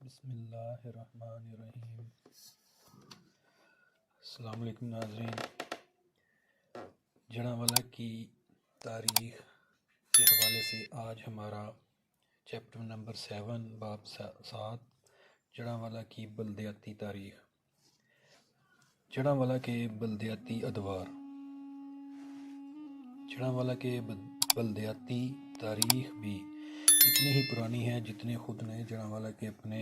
بسم اللہ الرحمن الرحیم۔ السلام علیکم ناظرین۔ جڑاں کی تاریخ کے حوالے سے آج ہمارا چیپٹر نمبر 7 باب 7 جڑاں کی بلدیاتی تاریخ۔ جڑاں کے بلدیاتی ادوار۔ جڑاں کے بلدیاتی تاریخ بھی اتنی ہی پرانی ہے جتنے خود نے جڑاں کے اپنے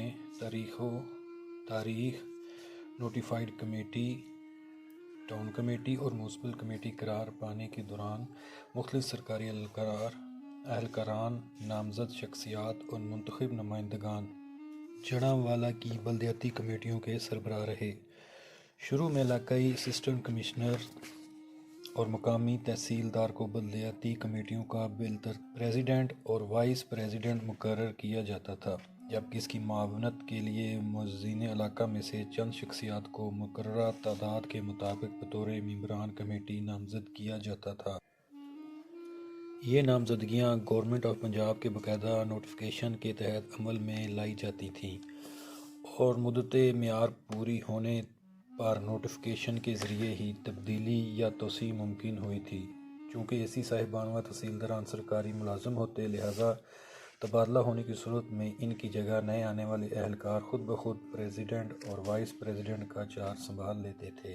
تاریخ نوٹیفائیڈ کمیٹی، ٹاؤن کمیٹی اور میونسپل کمیٹی قرار پانے کے دوران مختلف سرکاری اہلکاران، نامزد شخصیات اور منتخب نمائندگان جڑاں کی بلدیاتی کمیٹیوں کے سربراہ رہے۔ شروع میں علاقائی اسسٹنٹ کمشنر اور مقامی تحصیلدار کو بلدیاتی کمیٹیوں کا بالترتیب پریزیڈنٹ اور وائس پریزیڈنٹ مقرر کیا جاتا تھا، جبکہ اس کی معاونت کے لیے معززین علاقہ میں سے چند شخصیات کو مقررہ تعداد کے مطابق بطور ممبران کمیٹی نامزد کیا جاتا تھا۔ یہ نامزدگیاں گورنمنٹ آف پنجاب کے باقاعدہ نوٹیفکیشن کے تحت عمل میں لائی جاتی تھیں اور مدت میعاد پوری ہونے پر نوٹیفکیشن کے ذریعے ہی تبدیلی یا توسیع ممکن ہوئی تھی۔ چونکہ ایسی صاحبان و تحصیلداران سرکاری ملازم ہوتے، لہذا تبادلہ ہونے کی صورت میں ان کی جگہ نئے آنے والے اہلکار خود بخود پریزیڈنٹ اور وائس پریزیڈنٹ کا چارج سنبھال لیتے تھے۔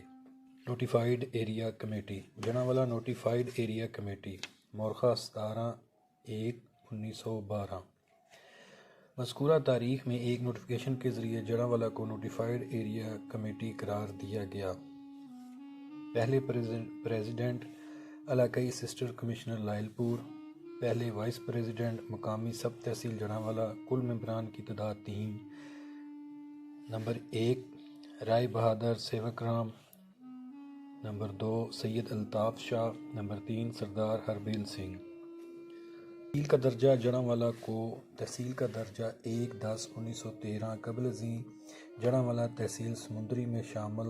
Notified area committee. جڑاں نوٹیفائیڈ ایریا کمیٹی مورخہ 17/1/1912۔ مذکورہ تاریخ میں ایک نوٹیفکیشن کے ذریعے جڑاں کو نوٹیفائیڈ ایریا کمیٹی قرار دیا گیا۔ پہلے پریزیڈنٹ علاقائی اسسٹنٹ کمشنر لائل پور، پہلے وائس پریزیڈنٹ مقامی سب تحصیل جڑاں۔ کل ممبران کی تعداد 3: نمبر 1 رائے بہادر سیوک رام، نمبر 2 سید الطاف شاہ، نمبر 3 سردار ہربیل سنگھ۔ تحصیل کا درجہ۔ جڑاں کو تحصیل کا درجہ 1/10/1913 قبل ازیں جڑاں تحصیل سمندری میں شامل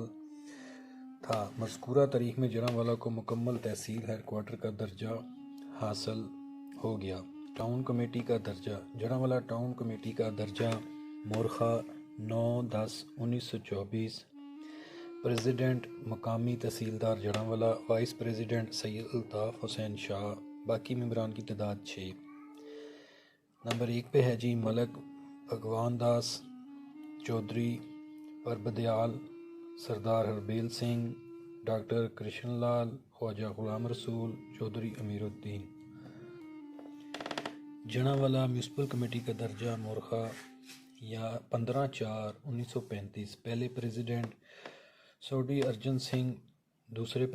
تھا۔ مذکورہ تاریخ میں جڑاں کو مکمل تحصیل ہیڈکوارٹر کا درجہ حاصل ہو گیا۔ ٹاؤن کمیٹی کا درجہ۔ جڑاں ٹاؤن کمیٹی کا درجہ مورخہ 9/10/1924۔ پریزیڈنٹ مقامی تحصیلدار جڑاں، وائس پریزیڈنٹ سید الطاف حسین شاہ، باقی ممبران کی تعداد 6۔ نمبر 1 پہ ہے ملک بھگوان داس چودھری، پربدیال سردار ہربیل سنگھ، ڈاکٹر کرشن لال، خواجہ غلام رسول، چودھری امیر الدین۔ جڑاں میونسپل کمیٹی کا درجہ مورخہ 15/4/1935۔ پہلے پریزیڈنٹ سوڈی ارجن سنگھ، دوسرے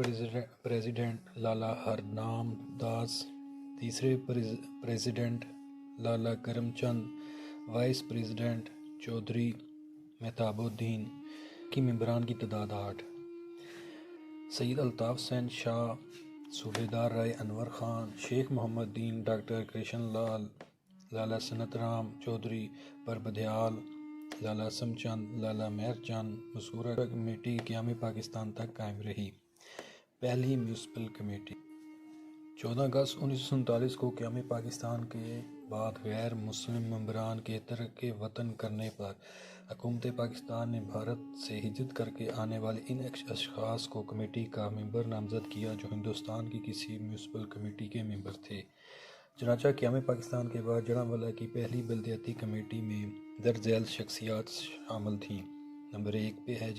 پریزیڈنٹ لالا ہرنام داس، تیسرے پریزیڈنٹ لالا کرم چند، وائس پریزیڈنٹ چودھری مہتاب الدین۔ کی ممبران کی تعداد 8۔ سید الطاف حسین شاہ، صوبیدار رائے انور خان، شیخ محمد دین، ڈاکٹر کرشن لال، لالا سنت رام چودھری، پربدیال لالا اسم چند، لالا مہر چند۔ مذکورہ کمیٹی قیام پاکستان تک قائم رہی۔ پہلی میونسپل کمیٹی 14 اگست 1947 کو قیام پاکستان کے بعد غیر مسلم ممبران کے ترک وطن کرنے پر حکومت پاکستان نے بھارت سے ہجرت کر کے آنے والے ان اشخاص کو کمیٹی کا ممبر نامزد کیا جو ہندوستان کی کسی میونسپل کمیٹی کے ممبر تھے۔ چنانچہ قیام پاکستان کے بعد جڑاں کی پہلی بلدیاتی کمیٹی میں درج ذیل شخصیات شامل تھیں۔ نمبر 1 پہ ہے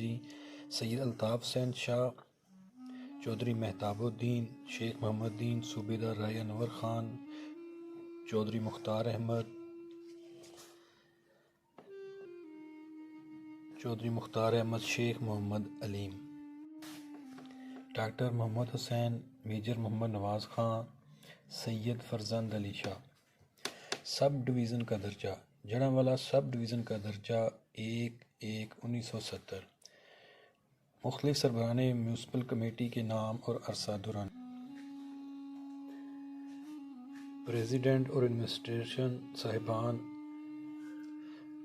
سید الطاف حسین شاہ، چودھری مہتاب الدین، شیخ محمد دین، صوبیدار رائے انور خان، چودھری مختار احمد، شیخ محمد علیم، ڈاکٹر محمد حسین، میجر محمد نواز خان، سید فرزند علی شاہ۔ سب ڈویژن کا درجہ۔ جڑاں سب ڈویژن کا درجہ 1/1/1970۔ مختلف سربراہان میونسپل کمیٹی کے نام اور عرصہ دورانی۔ پریزیڈنٹ اور ایڈمنسٹریٹر صاحبان۔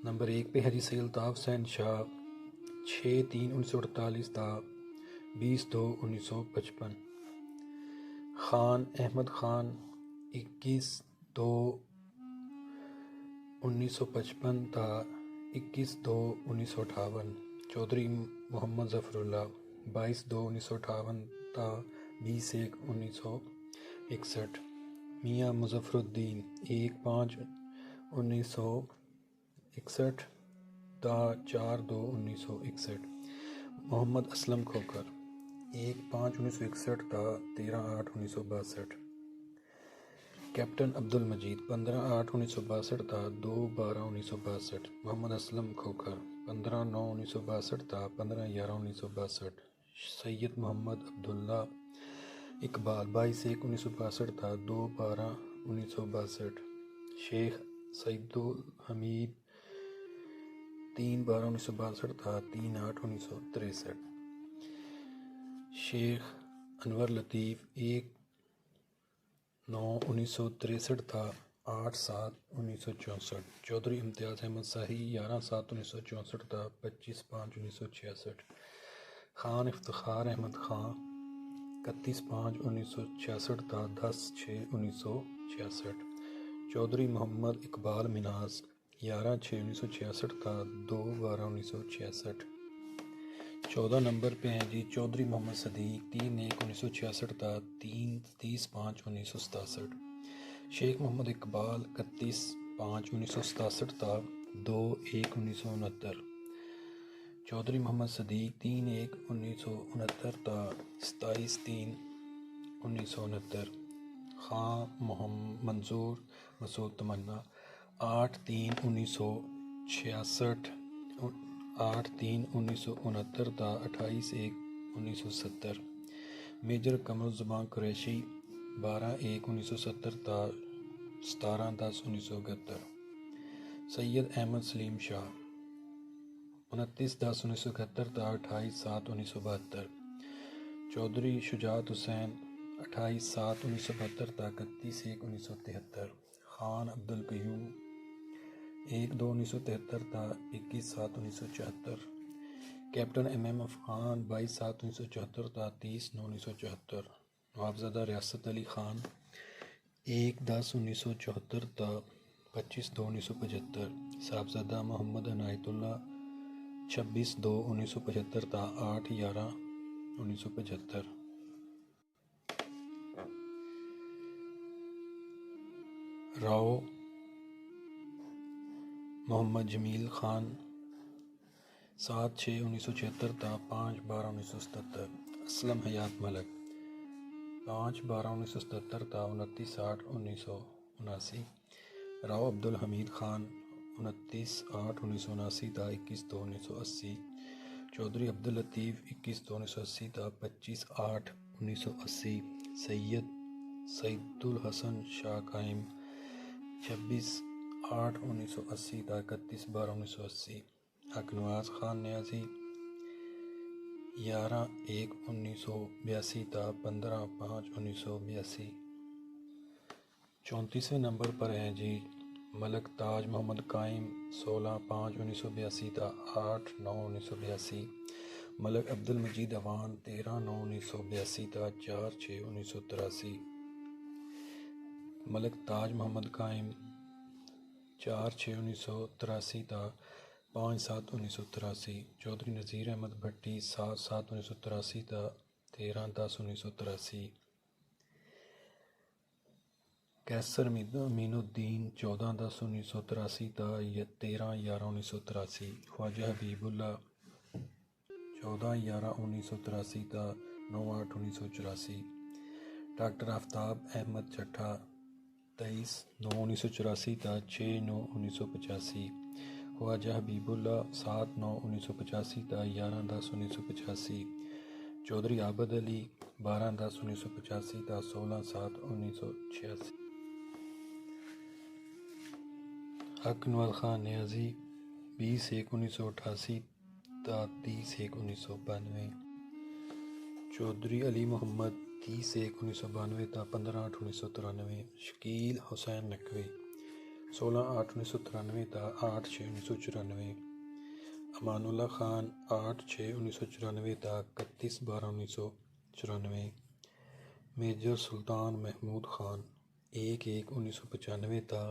نمبر 1 پہ ہے سید الطاف حسین شاہ، 6/3/1948 تا 20/2/1955۔ خان احمد خان، 21/2/1955 تا 21/2/1958 چودھری محمد ظفر اللہ 22/2/1958 تا 20/1/1961 میاں مظفر الدین 1/5/1961 تا 4/2/1961 محمد اسلم کھوکھر 1/5/1961 تا 13/8/1962 کیپٹن عبدالمجید 15/8/1962 تا 2/12/1962 محمد اسلم کھوکھر 15/9/1962 تا 15/11/1962 سید محمد عبداللہ اقبال 22/1/1962 تا 2/12/1962 شیخ سعید الحمید 3/12/1962 تا 3/8/1963 شیخ انور لطیف 1/9/1963 تا 8/7/1964 چودھری امتیاز احمد شاہی 11/7/1964 تا 25/5/1966 خان افتخار احمد خان 31/5/1966 تا 10/6/1966 چودھری محمد اقبال منہاس 11/6/1966 تا 2/12/1966 14 نمبر پہ ہیں جی چودھری محمد صدیق 3/1/1966 تا 30/5/1967 شیخ محمد اقبال 31/5/1967 تا 2/1/1969 چودھری محمد صدیق 3/1/1969 تا 27/3/1969 خان منظور مسعود تمنا 8/3/1966 8/3/1969 تا 28/1/1970 میجر قمر الزمان قریشی 12/1/1970 تا 17/10/1971 سید احمد سلیم شاہ 29/10/1971 تا 28/7/1972 چودھری شجاعت حسین 28/7/1972 تا 31/1/1973 خان عبدالقیوم 1/2/1973 تا 21/7/1974 کیپٹن MM افغان 22/7/1974 تا 30/9/1974 نوابزادہ ریاست علی خان 1/10/1974 تا 25/2/1975 صاحبزادہ محمد عنایت اللہ 26/2/1975 تا 8/11/1975 راؤ محمد جمیل خان 7/6/1976 تا 5/12/1977 اسلم حیات ملک 5/12/1977 تا 29/8/1979 راؤ عبدالحمید خان 29/8/1979 تا 21/2/1980 چودھری عبداللطیف 21/2/1980 تا 25/8/1980 سعید الحسن شاہ قائم 26/8/1980 تا 31/12/1980 حق نواز خان نیازی 11/1/1982 تا 15/5/1982 34ویں نمبر پر ہیں جی ملک تاج محمد قائم 16/5/1982 تا 8/9/1982 ملک عبدالمجید اوان 13/9/1982 تا 4/6/1983 ملک تاج محمد قائم 4/6/1983 تا 5/7/1983 چودھری نذیر احمد بھٹی 7/7/1983 تا 13/10/1983 کیسر امین الدین 14/10/1983 تا 13/11/1983 خواجہ حبیب اللہ 14/11/1983 تا 9/8/1984 ڈاکٹر آفتاب احمد چٹھا 23/9/1984 تا 6/9/1985 خواجہ حبیب اللہ 7/9/1985 تا 11/10/1985 چودھری عابد علی 12/10/1985 تا 16/7/1986 حق نواز خان نیازی 20/1/1988 تا 30/1/1992 چودھری علی محمد 30/1/1992 تا 15/8/1993 شکیل حسین نقوی 16/8/1993 تا 8/6/1994 امان اللہ خان 8/6/1994 تا 31/12/1994 میجر سلطان محمود خان 1/1/1995 تا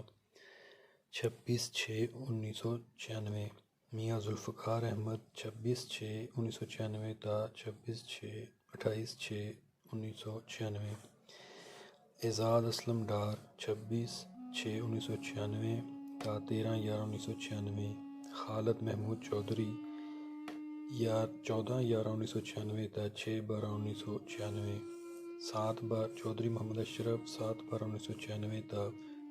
26/6/1996 میاں ذوالفقار احمد 26/6/1996 تا 26/6/28/6/1996، اعزاز اسلم ڈار 26/6/1996 تا 13/11/1996، خالد محمود چودھری 14/11/1996 تا 6/12/1996، چودھری محمد اشرف 7/12/1996 تا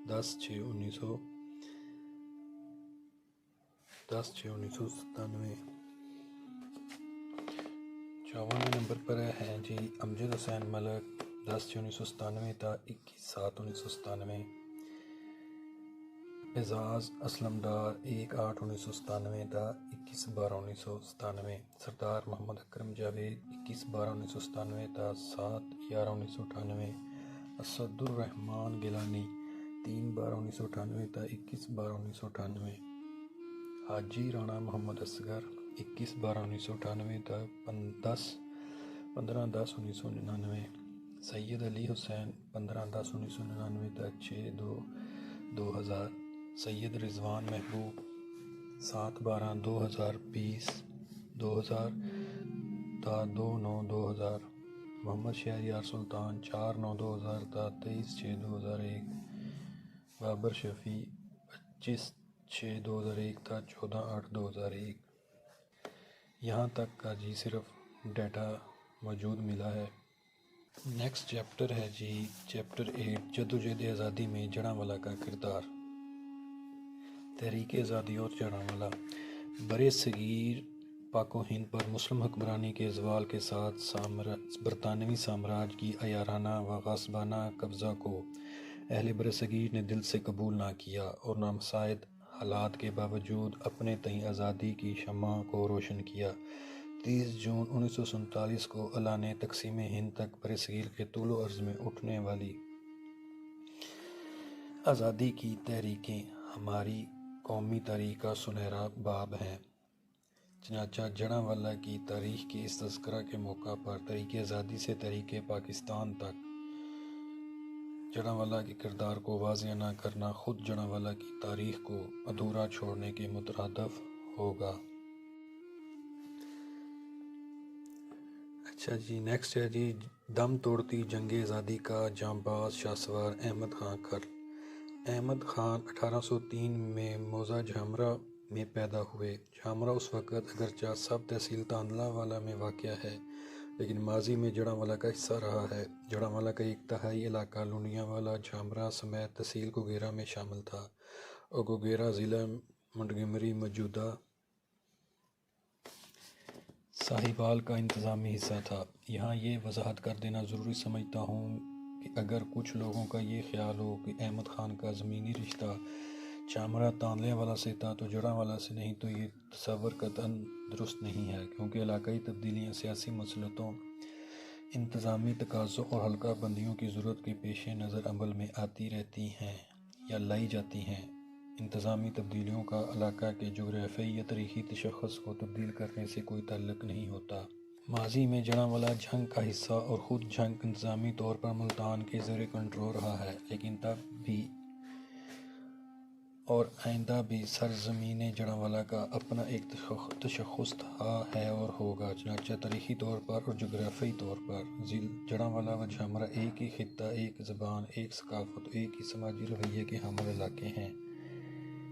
10/6/1997۔ 54ویں نمبر پر ہیں جی امجد حسین ملک 10/6/1997 تا 21/7/1997، اعزاز اسلم ڈار 1/8/1997 تا 21/12/1997، سردار محمد اکرم جاوید 21/12/1997 تا 7/11/1998، اسد الرحمان گیلانی 3/12/1998 تا 21/12/1998، حاجی رانا محمد اصغر 21/12/1998 تا 15/10/1999، سید علی حسین 15/10/1999 تا 6/2/2000، سید رضوان محبوب 7/12/2020 تا 2/9/2000، محمد شہریار سلطان 4/9/2000 تا 23/6/2001، بابر شفیع 25/6/2001 تا 14/8/2001۔ یہاں تک کا جی صرف ڈیٹا موجود ملا ہے۔ نیکسٹ چیپٹر ہے جی چیپٹر 8 جدوجہد آزادی میں جڑاں کا کردار۔ تحریک آزادی اور جڑاں برِ صغیر پاک و ہند پر مسلم حکمرانی کے زوال کے ساتھ برطانوی سامراج کی عیارانہ و غاصبانہ قبضہ کو اہل برِ صغیر نے دل سے قبول نہ کیا اور نامساعد حالات کے باوجود اپنے تئیں آزادی کی شمع کو روشن کیا۔ 30 جون 1947 کو اعلان تقسیم ہند تک برِ صغیر کے طول و عرض میں اٹھنے والی آزادی کی تحریکیں ہماری قومی تاریخ کا سنہرا باب ہیں۔ چنانچہ جڑاں کی تاریخ کے اس تذکرہ کے موقع پر تحریک آزادی سے تحریک پاکستان تک جڑاں کے کردار کو واضح نہ کرنا خود جڑاں کی تاریخ کو ادھورا چھوڑنے کے مترادف ہوگا۔ اچھا جی نیکسٹ ہے جی دم توڑتی جنگ آزادی کا جانباز شاہسوار احمد خان کھر۔ احمد خان 1803 میں موضع جھامرہ میں پیدا ہوئے۔ جھامرہ اس وقت اگرچہ سب تحصیل تاندلہ والا میں واقع ہے لیکن ماضی میں جڑاں کا حصہ رہا ہے۔ جڑاں کا ایک تہائی علاقہ لونڈیاں والا جھامرہ سمیت تحصیل گوگیرہ میں شامل تھا اور گوگیرہ ضلع منٹگمری موجودہ ساہیوال کا انتظامی حصہ تھا۔ یہاں یہ وضاحت کر دینا ضروری سمجھتا ہوں کہ اگر کچھ لوگوں کا یہ خیال ہو کہ احمد خان کا زمینی رشتہ جھامرہ تاندلے والا سے تھا تو جڑاں والا سے نہیں تو یہ تصور قطعاً درست نہیں ہے، کیونکہ علاقائی تبدیلیاں سیاسی مسلطوں، انتظامی تقاضوں اور حلقہ بندیوں کی ضرورت کے پیش نظر عمل میں آتی رہتی ہیں یا لائی جاتی ہیں۔ انتظامی تبدیلیوں کا علاقہ کے جغرافیائی یا تاریخی تشخص کو تبدیل کرنے سے کوئی تعلق نہیں ہوتا۔ ماضی میں جڑاں جنگ کا حصہ اور خود جنگ انتظامی طور پر ملتان کے زیر کنٹرول رہا ہے، لیکن تب بھی اور آئندہ بھی سرزمین جڑاں کا اپنا ایک تشخص تھا، ہے اور ہوگا۔ چنانچہ تاریخی طور پر اور جغرافیائی طور پر جڑاں و جھامرہ ایک ہی خطہ، ایک زبان، ایک ثقافت، ایک ہی سماجی رویے کے حامل علاقے ہیں۔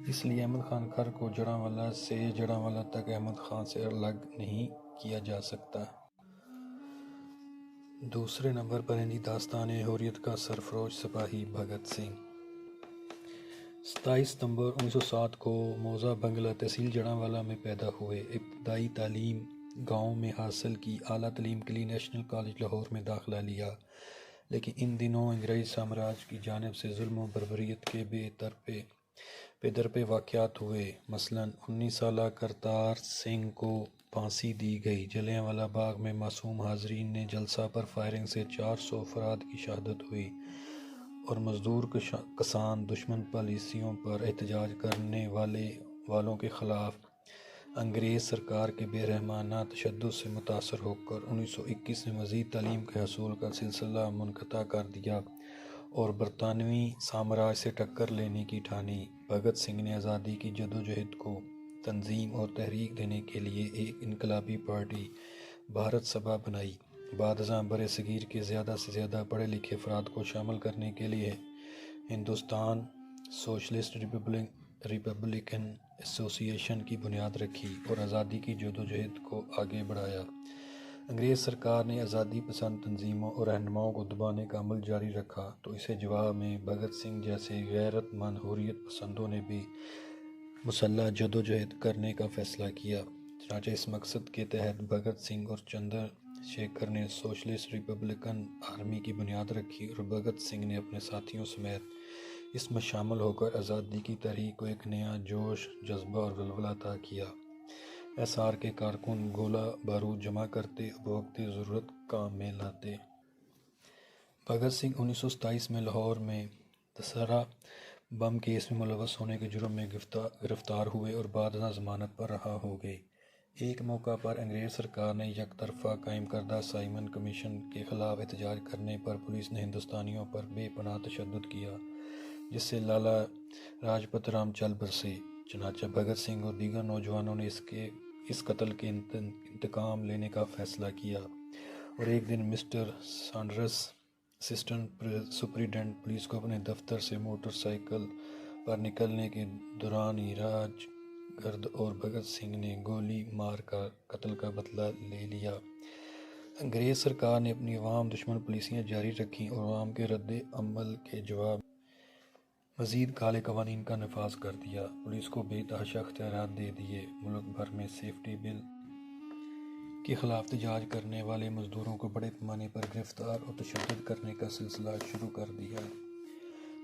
اس لیے احمد خان کھر کو جڑاں تک احمد خان سے الگ نہیں کیا جا سکتا۔ دوسرے نمبر پر ہیں جی داستان حریت کا سرفروش سپاہی بھگت سنگھ۔ 27 ستمبر 1907 کو موضع بنگلہ تحصیل جڑاں میں پیدا ہوئے۔ ابتدائی تعلیم گاؤں میں حاصل کی، اعلیٰ تعلیم کے لیے نیشنل کالج لاہور میں داخلہ لیا، لیکن ان دنوں انگریز سامراج کی جانب سے ظلم و بربریت کے بے درپے واقعات ہوئے۔ مثلاً 19 سالہ کرتار سنگھ کو پھانسی دی گئی۔ جلیاں والا باغ میں معصوم حاضرین نے جلسہ پر فائرنگ سے 400 افراد کی شہادت ہوئی اور مزدور کسان دشمن پالیسیوں پر احتجاج کرنے والوں کے خلاف انگریز سرکار کے بے رحمانہ تشدد سے متاثر ہو کر 1921 میں مزید تعلیم کے حصول کا سلسلہ منقطع کر دیا اور برطانوی سامراج سے ٹکر لینے کی ٹھانی۔ بھگت سنگھ نے آزادی کی جدوجہد کو تنظیم اور تحریک دینے کے لیے ایک انقلابی پارٹی بھارت سبھا بنائی۔ بعد ازاں برِ صغیر کے زیادہ سے زیادہ پڑھے لکھے افراد کو شامل کرنے کے لیے ہندوستان سوشلسٹ ریپبلکن ایسوسی ایشن کی بنیاد رکھی اور آزادی کی جدوجہد کو آگے بڑھایا۔ انگریز سرکار نے آزادی پسند تنظیموں اور رہنماؤں کو دبانے کا عمل جاری رکھا تو اسے جواب میں بھگت سنگھ جیسے غیرت مند حریت پسندوں نے بھی مسلح جدوجہد کرنے کا فیصلہ کیا۔ چنانچہ اس مقصد کے تحت بھگت سنگھ اور چندر شیکھر نے سوشلسٹ ریپبلکن آرمی کی بنیاد رکھی اور بھگت سنگھ نے اپنے ساتھیوں سمیت اس میں شامل ہو کر آزادی کی تحریک کو ایک نیا جوش، جذبہ اور ولولہ عطا کیا۔ ایس آر کے کارکن گولہ بارود جمع کرتے اور بوقت ضرورت کام میں لاتے۔ بھگت سنگھ 1927 میں لاہور میں دسہرہ بم کیس میں ملوث ہونے کے جرم میں گرفتار ہوئے اور بعد ازاں ضمانت پر رہا ہو گئے۔ ایک موقع پر انگریز سرکار نے یک طرفہ قائم کردہ سائمن کمیشن کے خلاف احتجاج کرنے پر پولیس نے ہندوستانیوں پر بے پناہ تشدد کیا، جس سے لالا لاجپت رائے چل برسے۔ چنانچہ بھگت سنگھ اور دیگر نوجوانوں نے اس قتل کے انتقام لینے کا فیصلہ کیا اور ایک دن مسٹر سانڈرس اسسٹنٹ سپرنٹنڈنٹ پولیس کو اپنے دفتر سے موٹر سائیکل پر نکلنے کے دوران ہی راج گرد اور بھگت سنگھ نے گولی مار کر قتل کا بدلہ لے لیا۔ انگریز سرکار نے اپنی عوام دشمن پالیسیاں جاری رکھیں اور عوام کے رد عمل کے جواب مزید کالے قوانین کا نفاذ کر دیا، پولیس کو بے تحاشا اختیارات دے دیے، ملک بھر میں سیفٹی بل کے خلاف احتجاج کرنے والے مزدوروں کو بڑے پیمانے پر گرفتار اور تشدد کرنے کا سلسلہ شروع کر دیا۔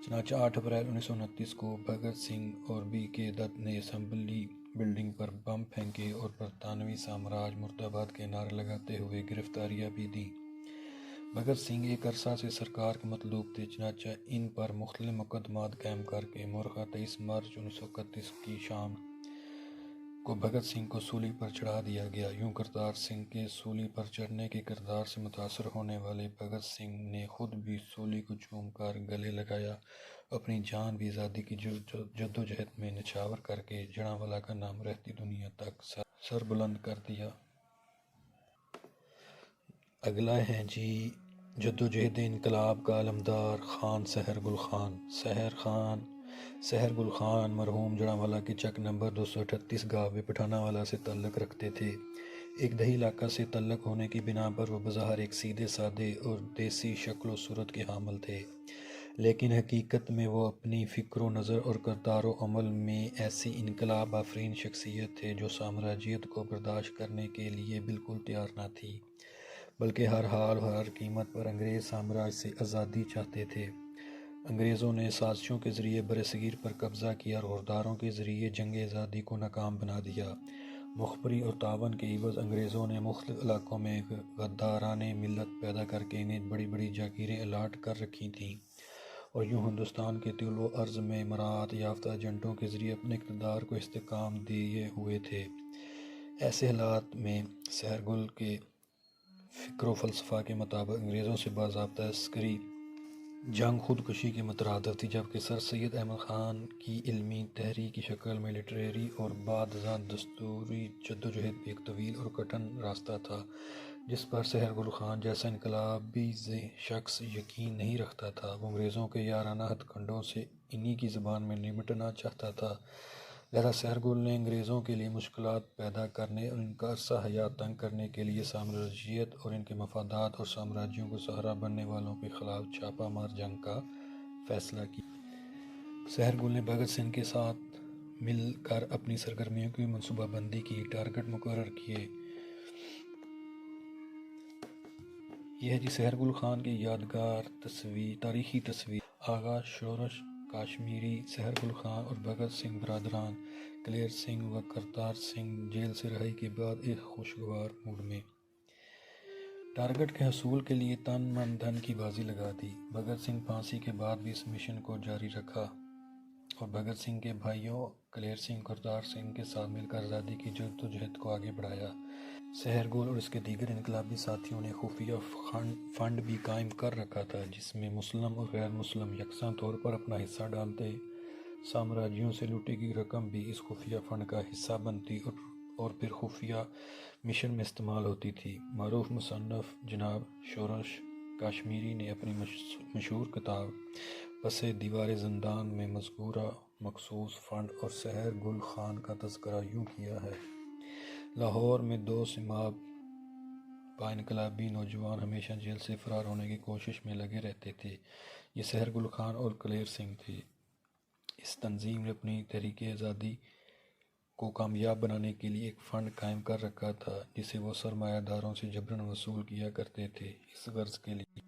چنانچہ 8 اپریل 1929 کو بھگت سنگھ اور بی کے دت نے اسمبلی بلڈنگ پر بم پھینکے اور برطانوی سامراج مرد آباد کے نعرے لگاتے ہوئے گرفتاریاں بھی دیں۔ بھگت سنگھ ایک عرصہ سے سرکار کے مطلوب تھے، چنانچہ ان پر مختلف مقدمات قائم کر کے مورخہ 23 مارچ 1931 کی شام کو بھگت سنگھ کو سولی پر چڑھا دیا گیا۔ یوں کرتار سنگھ کے سولی پر چڑھنے کے کردار سے متاثر ہونے والے بھگت سنگھ نے خود بھی سولی کو چوم کر گلے لگایا، اپنی جان بھی آزادی کی جدوجہد میں نچھاور کر کے جڑاں کا نام رہتی دنیا تک سر بلند کر دیا۔ اگلا ہے جی جدوجہد انقلاب کا علمدار خان سحر گل خان۔ سحر گل خان مرحوم جڑاں کے چک نمبر 238 گاوے پٹھاناوالہ سے تعلق رکھتے تھے۔ ایک دیہی علاقہ سے تعلق ہونے کی بنا پر وہ بظاہر ایک سیدھے سادے اور دیسی شکل و صورت کے حامل تھے، لیکن حقیقت میں وہ اپنی فکر و نظر اور کردار و عمل میں ایسی انقلاب آفرین شخصیت تھے جو سامراجیت کو برداشت کرنے کے لیے بالکل تیار نہ تھی، بلکہ ہر حال اور ہر قیمت پر انگریز سامراج سے آزادی چاہتے تھے۔ انگریزوں نے سازشوں کے ذریعے برصغیر پر قبضہ کیا اور غداروں کے ذریعے جنگ آزادی کو ناکام بنا دیا۔ مخبری اور تعاون کے عوض انگریزوں نے مختلف علاقوں میں غدارانہ ملت پیدا کر کے انہیں بڑی بڑی جاگیریں الاٹ کر رکھی تھیں اور یوں ہندوستان کے طول و عرض میں مراعات یافتہ ایجنٹوں کے ذریعے اپنے اقتدار کو استحکام دیے ہوئے تھے۔ ایسے حالات میں سحر گل کے فکر و فلسفہ کے مطابق انگریزوں سے باضابطہ عسکری جنگ خودکشی کے مترادف تھی، جبکہ سر سید احمد خان کی علمی تحریک کی شکل میں لٹریری اور بعد ازاں دستوری جدوجہد بھی ایک طویل اور کٹھن راستہ تھا جس پر سحر گل خان جیسا انقلابی شخص یقین نہیں رکھتا تھا۔ وہ انگریزوں کے یارانہ ہتھ کنڈوں سے انہی کی زبان میں نمٹنا چاہتا تھا، لہذا سحر گل نے انگریزوں کے لیے مشکلات پیدا کرنے اور ان کا عرصہ حیات تنگ کرنے کے لیے سامراجیت اور ان کے مفادات اور سامراجیوں کو سہارا بننے والوں کے خلاف چھاپہ مار جنگ کا فیصلہ کیا۔ سحر گل نے بھگت سنگھ کے ساتھ مل کر اپنی سرگرمیوں کی منصوبہ بندی کی، ٹارگٹ مقرر کیے۔ یہ ہے جی سحر گل خان کی یادگار تاریخی تصویر۔ آغا شورش کشمیری سحر گل خان اور بھگت سنگھ برادران کلیر سنگھ و کرتار سنگھ جیل سے رہائی کے بعد ایک خوشگوار موڈ میں ٹارگٹ کے حصول کے لیے تن من دھن کی بازی لگا دی۔ بھگت سنگھ پھانسی کے بعد بھی اس مشن کو جاری رکھا اور بھگت سنگھ کے بھائیوں کلیر سنگھ کرتار سنگھ کے ساتھ مل کر آزادی کی جدوجہد کو آگے بڑھایا۔ سحر گل اور اس کے دیگر انقلابی ساتھیوں نے خفیہ فنڈ بھی قائم کر رکھا تھا، جس میں مسلم اور غیر مسلم یکساں طور پر اپنا حصہ ڈالتے۔ سامراجیوں سے لوٹی گئی رقم بھی اس خفیہ فنڈ کا حصہ بنتی اور پھر خفیہ مشن میں استعمال ہوتی تھی۔ معروف مصنف جناب شورش کاشمیری نے اپنی مشہور کتاب پس دیوار زندان میں مذکورہ مخصوص فنڈ اور سحر گل خان کا تذکرہ یوں کیا ہے: لاہور میں دو سماب با انقلابی نوجوان ہمیشہ جیل سے فرار ہونے کی کوشش میں لگے رہتے تھے۔ یہ سحر گل خان اور کلیر سنگھ تھے۔ اس تنظیم نے اپنی تحریک آزادی کو کامیاب بنانے کے لیے ایک فنڈ قائم کر رکھا تھا جسے وہ سرمایہ داروں سے جبراً وصول کیا کرتے تھے۔ اس غرض کے لیے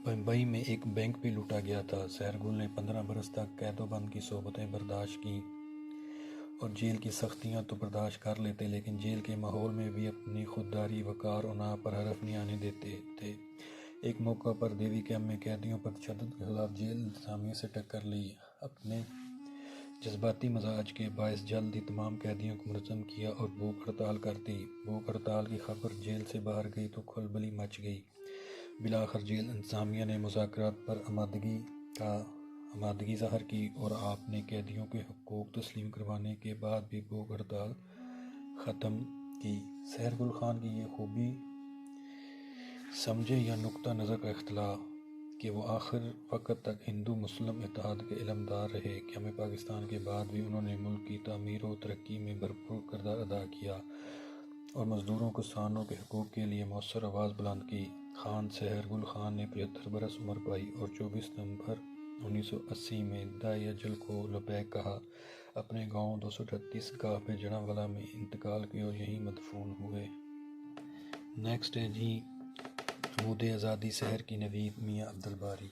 بمبئی میں ایک بینک بھی لوٹا گیا تھا۔ سحر گل نے 15 برس تک قید و بند کی صحبتیں برداشت کیں اور جیل کی سختیاں تو برداشت کر لیتے، لیکن جیل کے ماحول میں بھی اپنی خودداری، وقار اور ناپ پر حرف نہیں آنے دیتے تھے۔ ایک موقع پر دیوی کیمپ میں قیدیوں پر تشدد کے خلاف جیل انتظامیہ سے ٹکر لی۔ اپنے جذباتی مزاج کے باعث جلد ہی تمام قیدیوں کو منظم کیا اور بھوک ہڑتال کر دی۔ بھوک ہڑتال کی خبر جیل سے باہر گئی تو کھلبلی مچ گئی۔ بالآخر جیل انتظامیہ نے مذاکرات پر آمادگی ظاہر کی اور آپ نے قیدیوں کے حقوق تسلیم کروانے کے بعد بھی بھوک ہڑتال ختم کی۔ سحر گل خان کی یہ خوبی سمجھے یا نقطہ نظر کا اختلاف کہ وہ آخر وقت تک ہندو مسلم اتحاد کے علمدار رہے کہ ہمیں پاکستان کے بعد بھی انہوں نے ملک کی تعمیر و ترقی میں بھرپور کردار ادا کیا اور مزدوروں کسانوں کے حقوق کے لیے مؤثر آواز بلند کی۔ خان سحر گل خان نے 75 برس عمر پائی اور 24 ستمبر 1980 میں دائی اجل کو لبیک کہا، اپنے گاؤں 238 گاہ پہ جڑاں میں انتقال کیا اور یہیں مدفون ہوئے۔ نیکسٹ ہے جی عمود آزادی سحر کی نوید میاں عبد الباری۔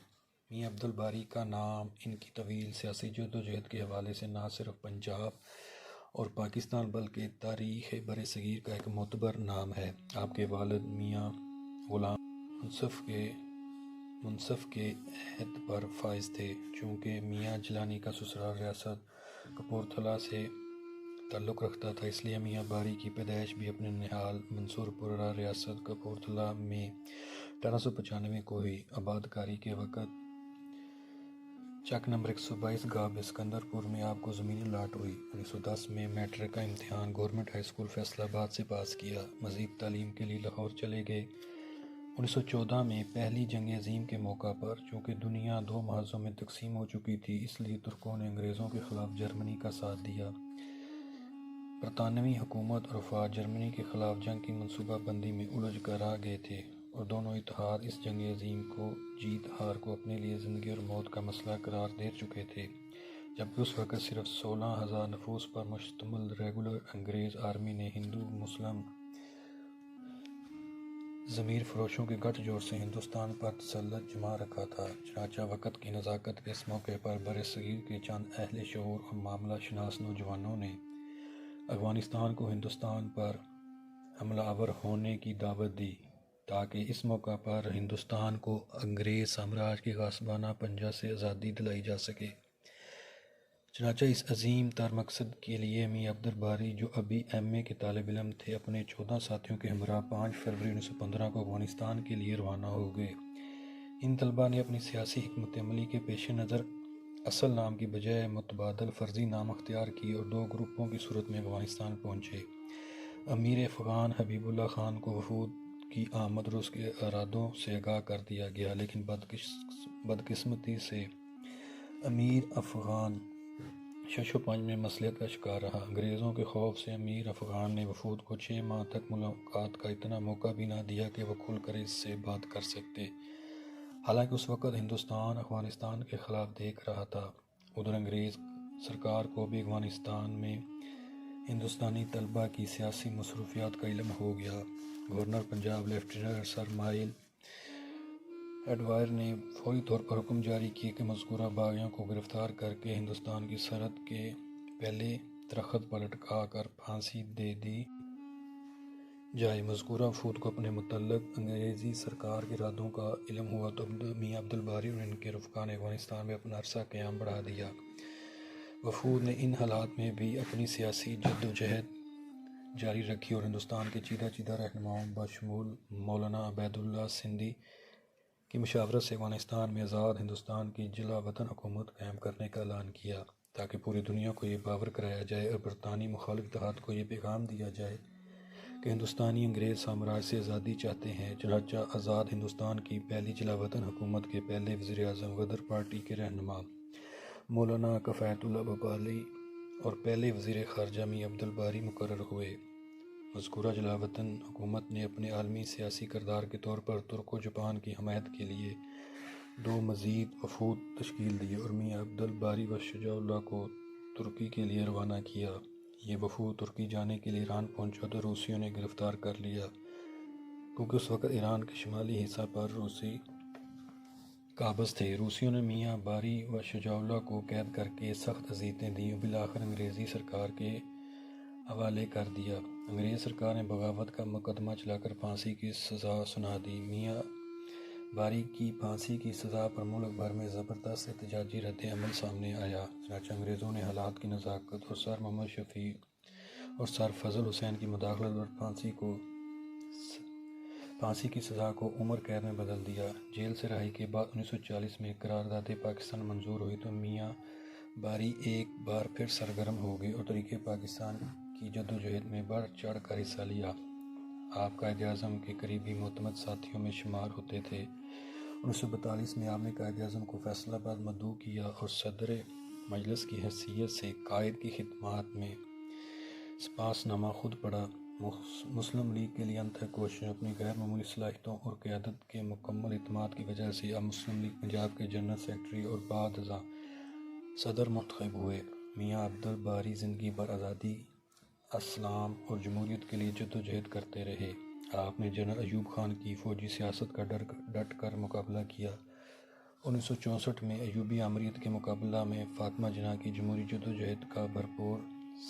میاں عبد الباری کا نام ان کی طویل سیاسی جدوجہد کے حوالے سے نہ صرف پنجاب اور پاکستان بلکہ تاریخ برصغیر کا ایک معتبر نام ہے۔ آپ کے والد میاں غلام منصف کے عہد پر فائز تھے۔ چونکہ میاں جیلانی کا سسرال ریاست کپورتھلا سے تعلق رکھتا تھا، اس لیے میاں باری کی پیدائش بھی اپنے نہال منصورپورہ ریاست کپورتھلا میں 1895 کو ہوئی۔ آبادکاری کے وقت چک نمبر 122 گاہ بسکندر پور میں آپ کو زمین الاٹ ہوئی۔ 1910 میں میٹرک کا امتحان گورنمنٹ ہائی اسکول فیصل آباد سے پاس کیا۔ مزید تعلیم کے لیے لاہور چلے گئے۔ 1914 میں پہلی جنگ عظیم کے موقع پر چونکہ دنیا دو محاذوں میں تقسیم ہو چکی تھی، اس لیے ترکوں نے انگریزوں کے خلاف جرمنی کا ساتھ دیا۔ برطانوی حکومت اور وفد جرمنی کے خلاف جنگ کی منصوبہ بندی میں الجھ کر آ گئے تھے اور دونوں اتحاد اس جنگ عظیم کو جیت ہار کو اپنے لیے زندگی اور موت کا مسئلہ قرار دے چکے تھے، جبکہ اس وقت صرف 16,000 نفوس پر مشتمل ریگولر انگریز آرمی نے ہندو مسلم ضمیر فروشوں کے گٹھ جوڑ سے ہندوستان پر تسلط جما رکھا تھا۔ چنانچہ وقت کی نزاکت کے اس موقع پر برصغیر کے چند اہل شعور اور معاملہ شناس نوجوانوں نے افغانستان کو ہندوستان پر حملہ آور ہونے کی دعوت دی تاکہ اس موقع پر ہندوستان کو انگریز سامراج کے غاصبانہ پنجہ سے آزادی دلائی جا سکے۔ چنانچہ اس عظیم تر مقصد کے لیے میاں عبد الباری جو ابھی ایم اے کے طالب علم تھے، اپنے 14 ساتھیوں کے ہمراہ 5 فروری 1915 کو افغانستان کے لیے روانہ ہو گئے۔ ان طلباء نے اپنی سیاسی حکمت عملی کے پیش نظر اصل نام کی بجائے متبادل فرضی نام اختیار کیے اور 2 گروپوں کی صورت میں افغانستان پہنچے۔ امیر افغان حبیب اللہ خان کو وفود کی آمد اور اس کے ارادوں سے آگاہ کر دیا گیا، لیکن بدقسمتی سے امیر افغان شش و پنج میں مصلحت کا شکار رہا۔ انگریزوں کے خوف سے امیر افغان نے وفود کو 6 ماہ تک ملاقات کا اتنا موقع بھی نہ دیا کہ وہ کھل کر اس سے بات کر سکتے، حالانکہ اس وقت ہندوستان افغانستان کے خلاف دیکھ رہا تھا۔ ادھر انگریز سرکار کو بھی افغانستان میں ہندوستانی طلباء کی سیاسی مصروفیات کا علم ہو گیا۔ گورنر پنجاب لیفٹیننٹ سر مائل ایڈوائر نے فوری طور پر حکم جاری کیا کہ مذکورہ باغیوں کو گرفتار کر کے ہندوستان کی سرحد کے پہلے درخت پر لٹکا کر پھانسی دے دی جائے۔ مذکورہ وفود کو اپنے متعلق انگریزی سرکار کے ارادوں کا علم ہوا تو میاں عبد الباری اور ان کے رفقا نے افغانستان میں اپنا عرصہ قیام بڑھا دیا۔ وفود نے ان حالات میں بھی اپنی سیاسی جدوجہد جاری رکھی اور ہندوستان کے چیدہ رہنماؤں بشمول مولانا عبید اللہ سندھی کی مشاورت سے افغانستان میں آزاد ہندوستان کی جلا وطن حکومت قائم کرنے کا اعلان کیا۔ تاکہ پوری دنیا کو یہ باور کرایا جائے اور برطانوی مخالف اتحاد کو یہ پیغام دیا جائے کہ ہندوستانی انگریز سامراج سے آزادی چاہتے ہیں۔ چنانچہ آزاد ہندوستان کی پہلی جلاوطن حکومت کے پہلے وزیر اعظم غدر پارٹی کے رہنما مولانا کفایت اللہ بھوپالی اور پہلے وزیر خارجہ میاں عبد الباری مقرر ہوئے۔ مذکورہ جلاوطن حکومت نے اپنے عالمی سیاسی کردار کے طور پر ترک و جاپان کی حمایت کے لیے 2 مزید وفود تشکیل دیے اور میاں عبد الباری و شجاع اللہ کو ترکی کے لیے روانہ کیا۔ یہ وفود ترکی جانے کے لیے ایران پہنچا تو روسیوں نے گرفتار کر لیا، کیونکہ اس وقت ایران کے شمالی حصہ پر روسی قابض تھے۔ روسیوں نے میاں باری و شجاع اللہ کو قید کر کے سخت اذیتیں دیں اور بالآخر انگریزی سرکار کے حوالے کر دیا۔ انگریز سرکار نے بغاوت کا مقدمہ چلا کر پھانسی کی سزا سنا دی۔ میاں باری کی پھانسی کی سزا پر ملک بھر میں زبردست احتجاجی رد عمل سامنے آیا۔ چنانچہ انگریزوں نے حالات کی نزاکت اور سر محمد شفیع اور سر فضل حسین کی مداخلت پر پھانسی کی سزا کو عمر قید میں بدل دیا۔ جیل سے رہائی کے بعد 1940 میں قرارداد پاکستان منظور ہوئی تو میاں باری ایک بار پھر سرگرم ہو گئے اور تحریک پاکستان کی جدوجہد میں بڑھ چڑھ کر حصہ لیا۔ آپ قائد اعظم کے قریبی معتمد ساتھیوں میں شمار ہوتے تھے۔ 1942 میں آپ نے قائد اعظم کو فیصل آباد مدعو کیا اور صدر مجلس کی حیثیت سے قائد کی خدمات میں سپاس نامہ خود پڑھا۔ مسلم لیگ کے لیے انتہا کوشش اپنی غیر معمولی صلاحیتوں اور قیادت کے مکمل اعتماد کی وجہ سے آپ مسلم لیگ پنجاب کے جنرل سیکرٹری اور بعد ازاں صدر منتخب ہوئے۔ میاں عبد الباری زندگی بھر آزادی، اسلام اور جمہوریت کے لیے جدوجہد کرتے رہے۔ آپ نے جنرل ایوب خان کی فوجی سیاست کا ڈٹ کر مقابلہ کیا۔ 1964 میں ایوبی آمریت کے مقابلہ میں فاطمہ جناح کی جمہوری جدوجہد کا بھرپور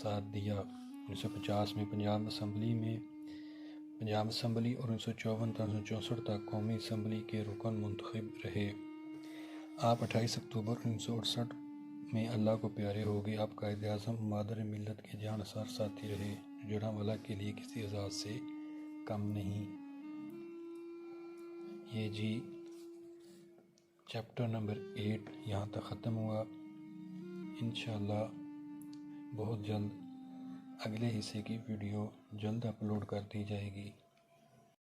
ساتھ دیا۔ 1950 میں پنجاب اسمبلی اور 1954 تا 1964 تک قومی اسمبلی کے رکن منتخب رہے۔ آپ 28 اکتوبر 1968 میں اللہ کو پیارے ہو گئے۔ آپ قائد اعظم مادر ملت کے جانثار ساتھی رہے، جو جڑاں کے لیے کسی اعزاز سے کم نہیں۔ یہ جی چیپٹر نمبر 8 یہاں تک ختم ہوا۔ انشاءاللہ بہت جلد اگلے حصے کی ویڈیو جلد اپلوڈ کر دی جائے گی۔